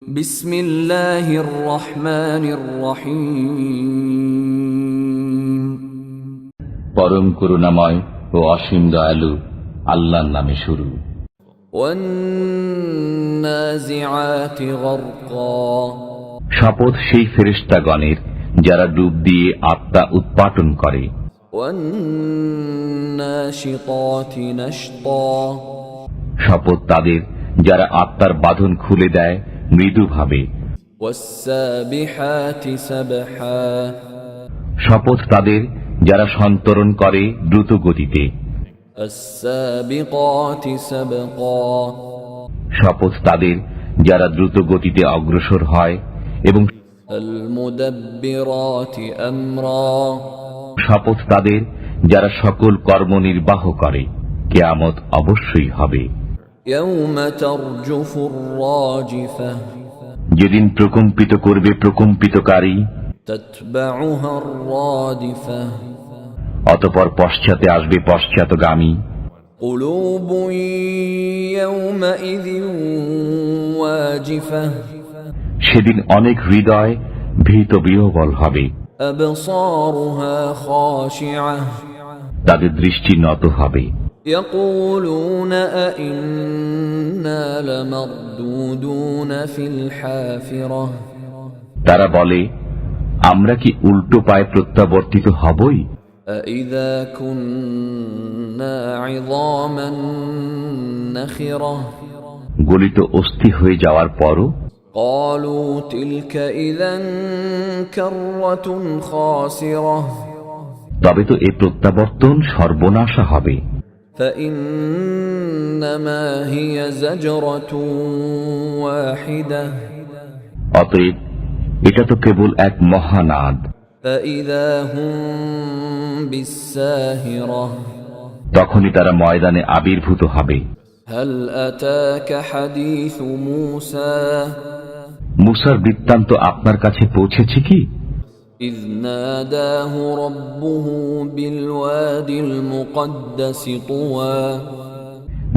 বিসমিল্লাহির রহমানির রহিম। পরম করুণাময় ও অসীম দয়ালু আল্লাহর নামে শুরু। ওয়ান্নাজিআতি গরকা। শপথ সেই ফেরেশতাগণের যারা ডুব দিয়ে আত্মা উৎপাটন করে। ওয়ান্নাশিতাতি নাশতা। শপথ তাদের যারা আত্মার বাঁধন খুলে দেয় মৃদুভাবে। ওয়াসসাবিহাতি সাবহা। শপথ তাদের যারা সন্তরণ করে দ্রুত গতিতে। আসসাবিকাতি সাবকা। শপথ তাদের যারা দ্রুত গতিতে অগ্রসর হয় এবং আল মুদাব্বিরাতি আমরা। শপথ তাদের যারা সকল কর্ম নির্বাহ করে। কিয়ামত অবশ্যই হবে। ইয়াউমা তারজুফুর রাজিফা। যেদিন প্রকম্পিত করবে প্রকম্পিতকারী। তাতবাউহার রাদিফা। অতঃপর পশ্চাতে আসবে পশ্চাৎগামী। কুলুবুন ইয়াউমাইযিন ওয়াজিফা। সেদিন অনেক হৃদয় ভীত বিহ্বল হবে। আবসারুহা খাশিআহ। তাদের দৃষ্টি নত হবে। ইয়াকুলুনা আইন্না লামারদুদুনা ফিল হাফিরাহ। তারা বলে, আমরা কি উল্টো পায়ে প্রত্যাবর্তিত হবই? আইযা কুন্না ইযামান নাখিরাহ। গলিত অস্থি হয়ে যাওয়ার পরও ক্বালু তিলকা ইযান কাররাতুন খাসিরাহ। তবে তো এ প্রত্যাবর্তন সর্বনাশা হবে। ফাইন্নামা হিয়া যাজরাতুন ওয়াহিদা। অতএব এটা তো কেবল এক মহানাদ। ফাইযা হুম বিসসাহিরাহ। তখনই তারা ময়দানে আবির্ভূত হবে। হাল আতাকা হাদিসু মূসা। মুসার বৃত্তান্ত আপনার কাছে পৌঁছেছে কি? إذ ناداه ربه بالوادي المقدس طوى।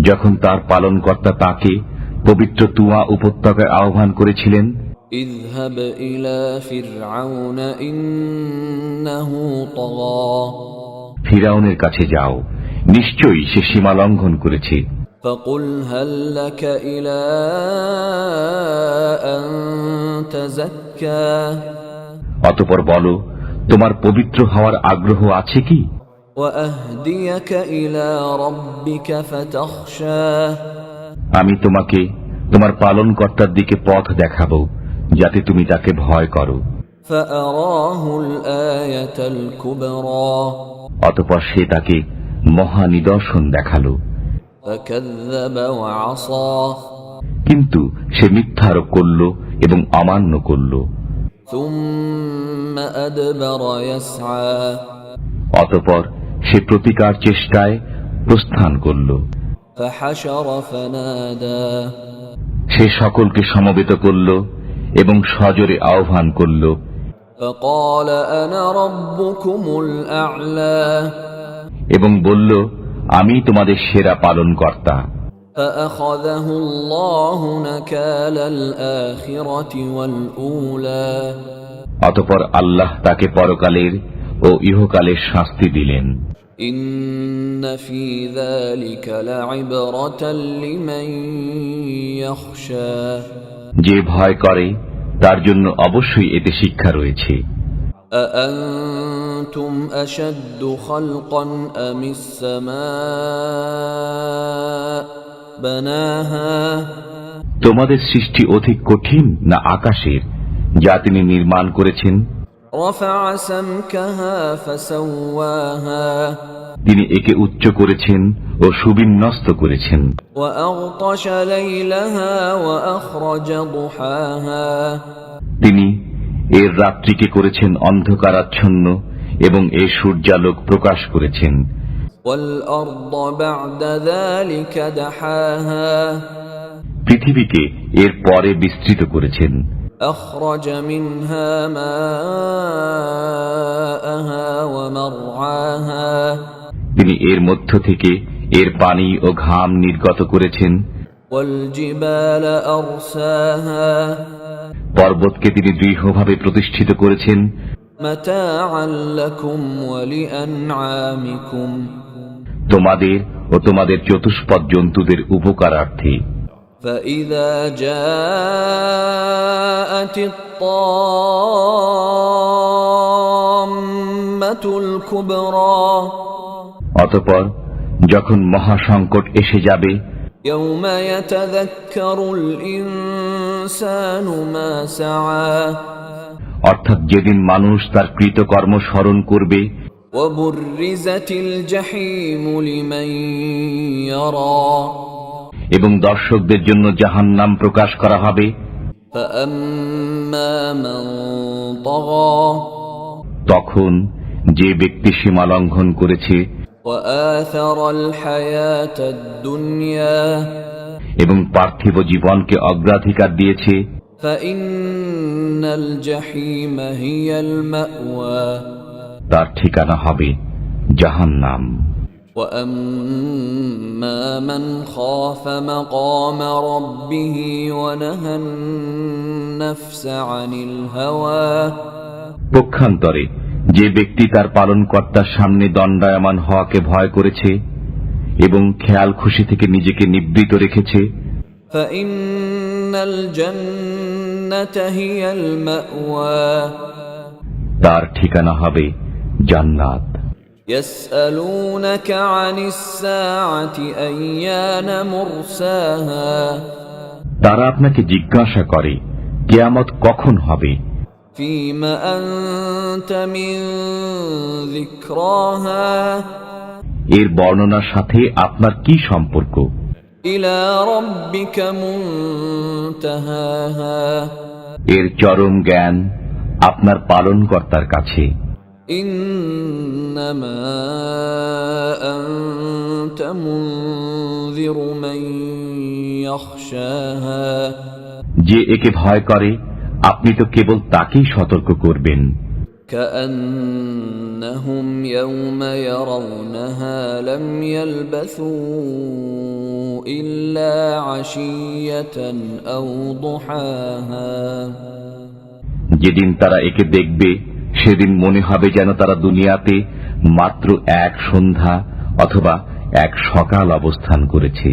যখন তার পালনকর্তা তাকে পবিত্র তুয়া উপত্যকায় আহ্বান করেছিলেন, اذهب إلى فرعون إنه طغى। ফিরাউনের কাছে যাও, নিশ্চয়ই সে সীমা লঙ্ঘন করেছে। فقل هل لك إلى أن تزكى। অতঃপর বলো, তোমার পবিত্র হওয়ার আগ্রহ আছে কি? وأهديك إلى ربك فتخشى। আমি তোমাকে তোমার পালনকর্তার দিকে পথ দেখাবো, যাতে তুমি তাকে ভয় করো। فأراه الآية الكبرى। অতঃপর সে তাকে মহা নিদর্শন দেখালো। فكذب وعصى। কিন্তু সে মিথ্যারোপ করল এবং অমান্য করল। ثم أدبر يسعى। অতঃপর সে প্রতিকার চেষ্টায় প্রস্থান করল। فحشر فنادى। সে সকলকে সমবেত করল এবং সজোরে আহ্বান করল। فقال أنا ربكم الأعلى। এবং বলল, আমি তোমাদের সেরা পালনকর্তা। فأخذه الله نكال الآخرة والأولى। অতঃপর আল্লাহ তাকে পরকালের ও ইহকালের শাস্তি দিলেন। إن في ذلك لعبرة لمن يخشى। যে ভয় করে তার জন্য অবশ্যই এতে শিক্ষা রয়েছে। أأنتم أشد خلقا أم السماء بناها। তোমাদের সৃষ্টি অধিক কঠিন না আকাশের, যা তিনি নির্মাণ করেছেন? رفع سمكها فسواها। তিনি একে উচ্চ করেছেন ও সুবিন্যস্ত করেছেন। وأغطش ليلها وأخرج ضحاها। তিনি এর রাত্রিকে করেছেন অন্ধকারাচ্ছন্ন এবং এর সূর্যালোক প্রকাশ করেছেন। والأرض بعد ذلك دحاها। পৃথিবীকে এর পরে বিস্তৃত করেছেন। أخرج منها ماءها ومرعاها। তিনি এর মধ্য থেকে এর পানি ও ঘাম নির্গত করেছেন। والجبال أرساها পর্বতকে তিনি দৃঢ়ভাবে প্রতিষ্ঠিত করেছেন متاعا لكم ولأنعامكم তোমাদের ও তোমাদের চতুষ্পদ জন্তুদের উপকারার্থে। فإذا جاءت الطامة الكبرى অতঃপর যখন মহাসংকট এসে যাবে, يوم يتذكر الإنسان ما سعى অর্থাৎ যেদিন মানুষ তার কৃতকর্ম স্মরণ করবে, وبرزت الجحيم لمن يرى এবং দর্শকদের জন্য জাহান্নাম প্রকাশ করা হবে, فأما من طغى তখন যে ব্যক্তি সীমা লঙ্ঘন করেছে وآثر الحياة الدنيا এবং পার্থিব জীবনকে অগ্রাধিকার দিয়েছে, فإن الجحيم هي المأوى তার ঠিকানা হবে জাহান্নাম। وأما من خاف مقام ربه ونهى النفس عن الهوى পক্ষান্তরে যে ব্যক্তি তার পালনকর্তার সামনে দণ্ডায়মান হওয়াকে ভয় করেছে এবং খেয়াল খুশি থেকে নিজেকে নিবৃত রেখেছে, فإن الجنة هي المأوى তার ঠিকানা হবে জান্নাত। يسألونك عن الساعة أيان مرساها তারা আপনাকে জিজ্ঞাসা করে কিয়ামত কখন হবে, فيما أنت من ذكراها এর বর্ণনার সাথে আপনার কি সম্পর্ক, إلى ربك منتهاها এর চরম জ্ঞান আপনার পালনকর্তার কাছে। إنما أنت منذر من يخشاها যে একে ভয় করে আপনি তো কেবল তাকেই সতর্ক করবেন। كأنهم يوم يرونها لم يلبثوا إلا عشية أو ضحاها যেদিন তারা একে দেখবে সেদিন মনে হবে যেন তারা দুনিয়াতে মাত্র এক সন্ধ্যা অথবা এক সকাল অবস্থান করেছে।